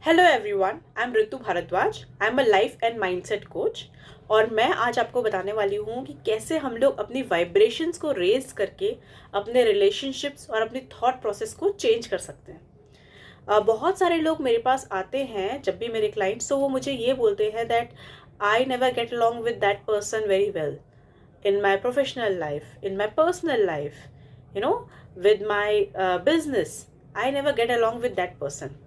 Hello everyone, I am Ritu Bhardwaj. I am a life and mindset coach और मैं आज आपको बताने वाली हूँ कि कैसे हम लोग अपनी वाइब्रेशंस को रेज करके अपने रिलेशनशिप्स और अपनी थॉट प्रोसेस को चेंज कर सकते हैं। बहुत सारे लोग मेरे पास आते हैं जब भी मेरे क्लाइंट्स, तो वो मुझे ये बोलते हैं that I never get along with that person very well in my professional life, in my personal life, with my business. I never get along with that person.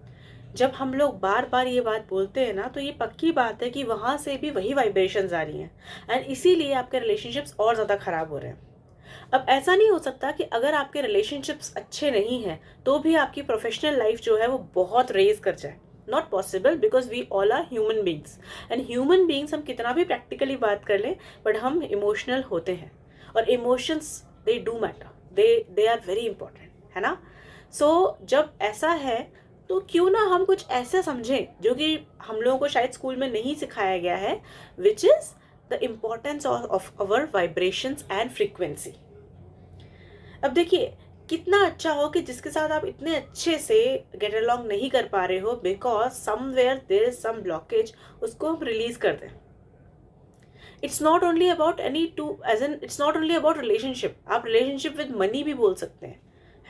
जब हम लोग बार बार ये बात बोलते हैं ना, तो ये पक्की बात है कि वहाँ से भी वही वाइब्रेशंस आ रही हैं एंड इसीलिए आपके रिलेशनशिप्स और ज़्यादा ख़राब हो रहे हैं। अब ऐसा नहीं हो सकता कि अगर आपके रिलेशनशिप्स अच्छे नहीं हैं तो भी आपकी प्रोफेशनल लाइफ जो है वो बहुत रेज कर जाए। Not possible, because we all are human beings and human beings हम कितना भी प्रैक्टिकली बात कर लें बट हम इमोशनल होते हैं और emotions they do matter, they are very important, है ना। सो जब ऐसा है तो क्यों ना हम कुछ ऐसा समझें जो कि हम लोगों को शायद स्कूल में नहीं सिखाया गया है, which is the importance of our vibrations and frequency. अब देखिए, कितना अच्छा हो कि जिसके साथ आप इतने अच्छे से गेट अलॉन्ग नहीं कर पा रहे हो because somewhere there is some blockage, उसको हम रिलीज कर दें। It's not only about any to as an it's not only about relationship. आप रिलेशनशिप विद मनी भी बोल सकते हैं,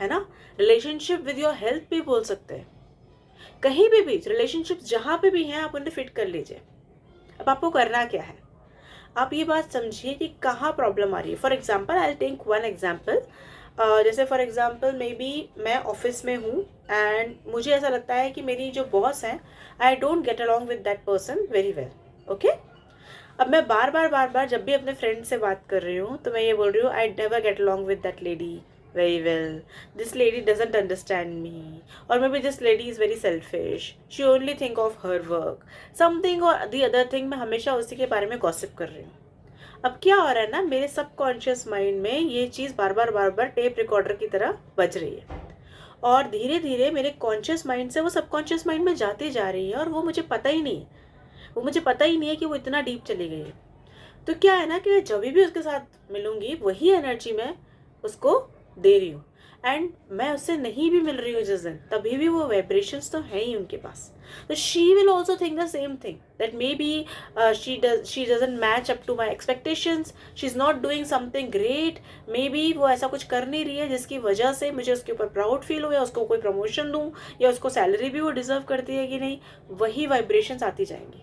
है ना। रिलेशनशिप विद योर हेल्थ भी बोल सकते हैं। कहीं भी रिलेशनशिप जहां पे भी हैं आप उन्हें फिट कर लीजिए। अब आपको करना क्या है, आप ये बात समझिए कि कहाँ प्रॉब्लम आ रही है। For example I take one example. जैसे फॉर एग्जाम्पल मे बी मैं ऑफिस में हूँ एंड मुझे ऐसा लगता है कि मेरी जो बॉस है, I don't get along with that person very well. Okay, अब मैं बार बार जब भी अपने फ्रेंड से बात कर रही हूँ तो मैं ये बोल रही हूँ आई never get along with that lady very well. This lady doesn't understand me, or maybe this lady is very selfish. She only think of her work. Something or the other thing, मैं हमेशा उसी के बारे में gossip कर रही हूँ। अब क्या हो रहा है ना, मेरे सबकॉन्शियस माइंड में ये चीज़ बार बार टेप रिकॉर्डर की तरह बज रही है और धीरे धीरे मेरे कॉन्शियस माइंड से वो सबकॉन्शियस माइंड में जाती जा रही है और वो मुझे पता ही नहीं है, वो मुझे पता ही नहीं है कि वो इतना डीप चली गई है। तो क्या है ना कि जब भी उसके साथ मिलूंगी वही एनर्जी मैं उसको दे रही हूँ एंड मैं उससे नहीं भी मिल रही हूँ जिस दिन, तभी भी वो वाइब्रेशंस तो है ही उनके पास। तो she will also think the same thing that maybe she doesn't match up to my expectations, she is not doing something great. Maybe वो ऐसा कुछ कर नहीं रही है जिसकी वजह से मुझे उसके ऊपर प्राउड फील हो या उसको कोई प्रमोशन दूँ या उसको सैलरी भी वो डिजर्व करती है कि नहीं। वही वाइब्रेशंस आती जाएंगी,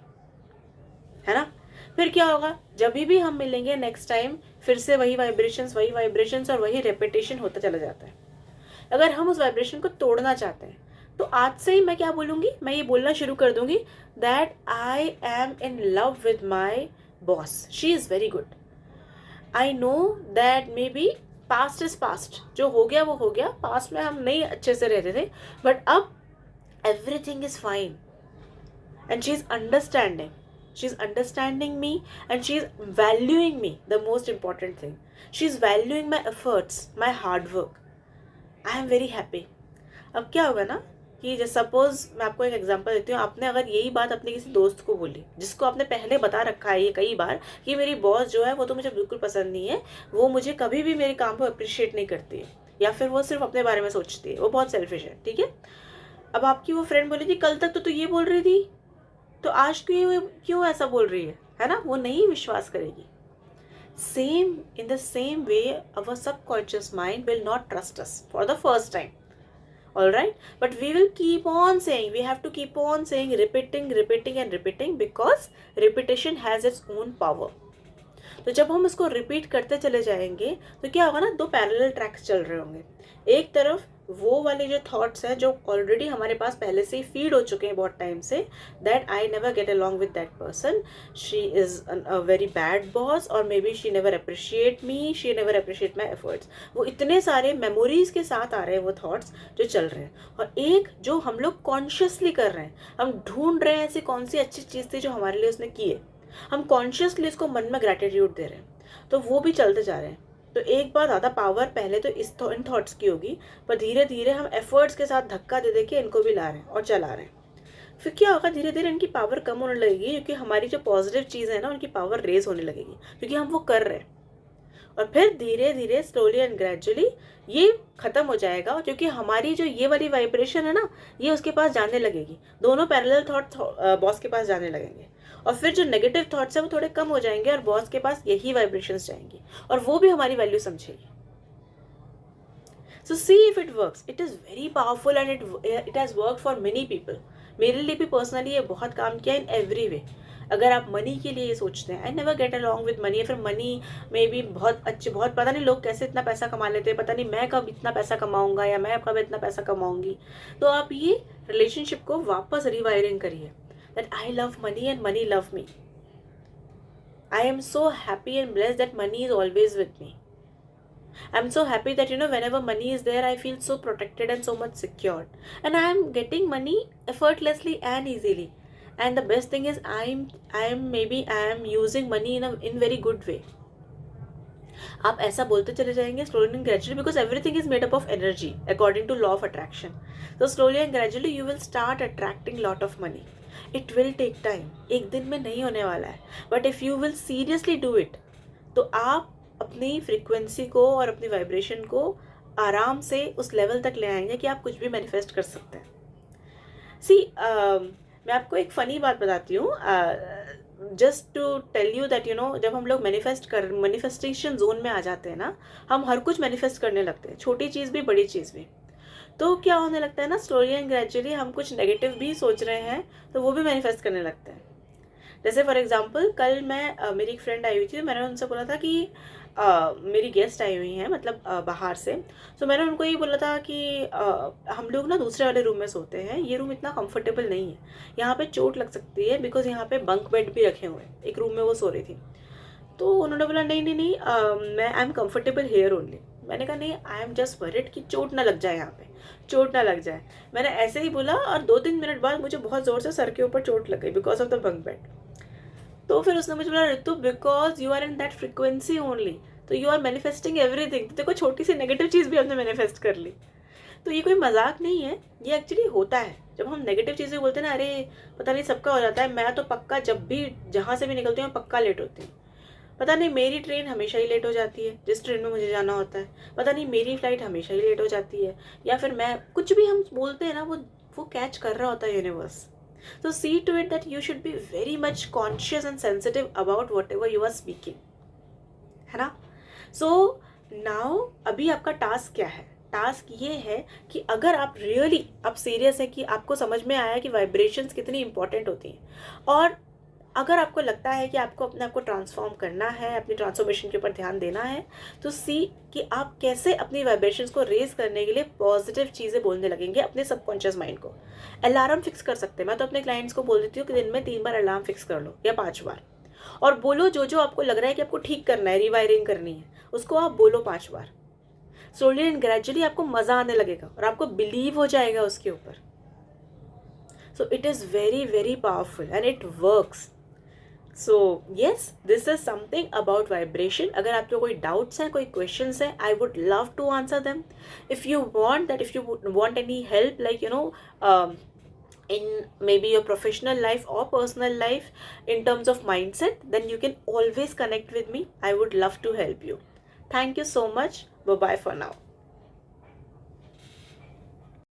है ना। फिर क्या होगा, जब भी हम मिलेंगे नेक्स्ट टाइम फिर से वही वाइब्रेशंस और वही रेपिटेशन होता चला जाता है। अगर हम उस वाइब्रेशन को तोड़ना चाहते हैं तो आज से ही मैं क्या बोलूँगी, मैं ये बोलना शुरू कर दूंगी that I am in love with my boss, she is very good. I know that may be past is past, जो हो गया वो हो गया, पास्ट में हम नहीं अच्छे से रहते थे बट अब everything is fine and she's understanding me and she's valuing me, the most important thing, she's valuing my efforts, my hard work. I am very happy. अब क्या होगा ना कि जैसे सपोज मैं आपको एक एग्जांपल देती हूँ, आपने अगर यही बात अपने किसी दोस्त को बोली जिसको आपने पहले बता रखा है ये कई बार कि मेरी बॉस जो है वो तो मुझे बिल्कुल पसंद नहीं है, वो मुझे कभी भी मेरे काम को अप्रिशिएट नहीं करती है या फिर वो सिर्फ अपने बारे में सोचती है, वो बहुत सेल्फिश है, ठीक है। अब आपकी वो फ्रेंड बोली थी कल तक तो तू ये बोल रही थी, तो आज क्यों ऐसा बोल रही है ना, वो नहीं विश्वास करेगी। Same in the same way our subconscious mind will not trust us for the first time, all right, but we will keep on saying, we have to keep on saying, repeating and repeating because repetition has its own power. तो जब हम उसको repeat करते चले जाएंगे तो क्या होगा ना, दो पैरेलल ट्रैक्स चल रहे होंगे। एक तरफ वो वाले जो थॉट्स हैं जो ऑलरेडी हमारे पास पहले से ही फीड हो चुके हैं बहुत टाइम से, that I never get along with that person, she is a very bad boss, और maybe she never appreciate me, she never appreciate my efforts. वो इतने सारे मेमोरीज के साथ आ रहे हैं वो थॉट्स जो चल रहे हैं। और एक जो हम लोग कॉन्शियसली कर रहे हैं, हम ढूंढ रहे हैं ऐसी कौन सी अच्छी चीज़ थी जो हमारे लिए उसने की है, हम कॉन्शियसली इसको मन में ग्रैटिट्यूड दे रहे हैं, तो वो भी चलते जा रहे हैं। तो एक बार ज़्यादा पावर पहले तो इन थॉट्स की होगी, पर धीरे धीरे हम एफर्ट्स के साथ धक्का दे दे के इनको भी ला रहे हैं और चला रहे हैं। फिर क्या होगा, धीरे धीरे इनकी पावर कम होने लगेगी क्योंकि हमारी जो पॉजिटिव चीज़ है ना उनकी पावर रेज होने लगेगी क्योंकि हम वो कर रहे हैं। और फिर धीरे धीरे स्लोली एंड ग्रेजुअली ये ख़त्म हो जाएगा, क्योंकि हमारी जो ये वाली वाइब्रेशन है ना, ये उसके पास जाने लगेगी, दोनों पैरेलल थॉट बॉस के पास जाने लगेंगे, और फिर जो नेगेटिव थॉट्स है वो थोड़े कम हो जाएंगे और बॉस के पास यही वाइब्रेशंस जाएंगी और वो भी हमारी value समझेगी. So see if it works. It is very powerful and it has worked for many people. मेरे लिए भी पर्सनली ये बहुत काम किया इन एवरी वे. अगर आप मनी के लिए ये सोचते हैं, आई never get along with money, या फिर मनी में भी बहुत अच्छे, बहुत पता नहीं लोग कैसे इतना पैसा कमा लेते हैं, पता नहीं मैं कब इतना पैसा कमाऊंगा या मैं कब इतना पैसा कमाऊंगी, तो आप ये रिलेशनशिप को वापस रिवायरिंग करिए that I love money and money love me. I am so happy and blessed that money is always with me. I'm so happy that whenever money is there, I feel so protected and so much secured, and I am getting money effortlessly and easily. And the best thing is I am using money in very good way. आप ऐसा बोलते चले जाएंगे slowly and gradually, because everything is made up of energy according to law of attraction. So slowly and gradually you will start attracting lot of money. It will take time. एक दिन में नहीं होने वाला है, but if you will seriously do it, तो आप अपनी फ्रीक्वेंसी को और अपनी वाइब्रेशन को आराम से उस लेवल तक ले आएंगे कि आप कुछ भी मैनिफेस्ट कर सकते हैं. सी मैं आपको एक फ़नी बात बताती हूँ, just to tell you that जब हम लोग मैनिफेस्टेशन जोन में आ जाते हैं ना, हम हर कुछ मैनिफेस्ट करने लगते हैं, छोटी चीज़ भी बड़ी चीज़ भी. तो क्या होने लगता है ना, स्लोली एंड ग्रेजुअली हम कुछ नेगेटिव भी सोच रहे हैं तो वो भी मैनिफेस्ट करने लगते हैं. जैसे फॉर एग्जांपल कल मेरी एक फ्रेंड आई हुई थी, मैंने उनसे बोला था कि मेरी गेस्ट आई हुई हैं, मतलब बाहर से. तो मैंने उनको ये बोला था कि हम लोग ना दूसरे वाले रूम में सोते हैं, ये रूम इतना कंफर्टेबल नहीं है, यहाँ पे चोट लग सकती है, बिकॉज यहाँ पे बंक बेड भी रखे हुए हैं. एक रूम में वो सो रही थी. तो उन्होंने बोला नहीं नहीं नहीं, मैं I am comfortable here only. मैंने कहा नहीं, आई एम जस्ट वरिड कि चोट ना लग जाए, यहाँ पे चोट ना लग जाए. मैंने ऐसे ही बोला और 2-3 मिनट बाद मुझे बहुत ज़ोर से सर के ऊपर चोट लग गई because of the bunk bed. तो फिर उसने मुझे बोला Ritu, because you are in that frequency only, तो यू आर मैनिफेस्टिंग एवरीथिंग. तो देखो छोटी सी नेगेटिव चीज़ भी हमने मैनिफेस्ट कर ली. तो ये कोई मजाक नहीं है, ये एक्चुअली होता है. जब हम नेगेटिव चीज़ें बोलते हैं ना, अरे पता नहीं सबका हो जाता है, मैं तो पक्का जब भी जहाँ से भी निकलती हूँ पक्का लेट होती हूँ. पता नहीं मेरी ट्रेन हमेशा ही लेट हो जाती है जिस ट्रेन में मुझे जाना होता है. पता नहीं मेरी फ्लाइट हमेशा ही लेट हो जाती है, या फिर मैं कुछ भी हम बोलते हैं ना वो कैच कर रहा होता है universe. So see to it that you should be very much conscious and sensitive about whatever you are speaking, है ना. So now अभी आपका टास्क क्या है? टास्क ये है कि अगर आप रियली आप सीरियस है कि आपको समझ में आया कि वाइब्रेशंस कितनी इंपॉर्टेंट होती हैं, और अगर आपको लगता है कि आपको अपने आप को ट्रांसफॉर्म करना है, अपनी ट्रांसफॉर्मेशन के ऊपर ध्यान देना है, तो सी कि आप कैसे अपनी वाइब्रेशंस को रेज करने के लिए पॉजिटिव चीज़ें बोलने लगेंगे अपने सबकॉन्शियस माइंड को. अलार्म फिक्स कर सकते हैं. मैं तो अपने क्लाइंट्स को बोल देती हूँ कि दिन में 3 बार अलार्म फिक्स कर लो या 5 बार, और बोलो जो आपको लग रहा है कि आपको ठीक करना है, रिवायरिंग करनी है, उसको आप बोलो 5 बार. स्लोली एंड ग्रेजुअली आपको मज़ा आने लगेगा और आपको बिलीव हो जाएगा उसके ऊपर. So it is very very powerful and it works. So yes, this is something about vibration. अगर आपको कोई डाउट्स हैं, कोई क्वेश्चंस हैं, I would love to answer them. If you want any help like in maybe your professional life or personal life in terms of mindset, then you can always connect with me. I would love to help you. Thank you so much. Bye bye for now.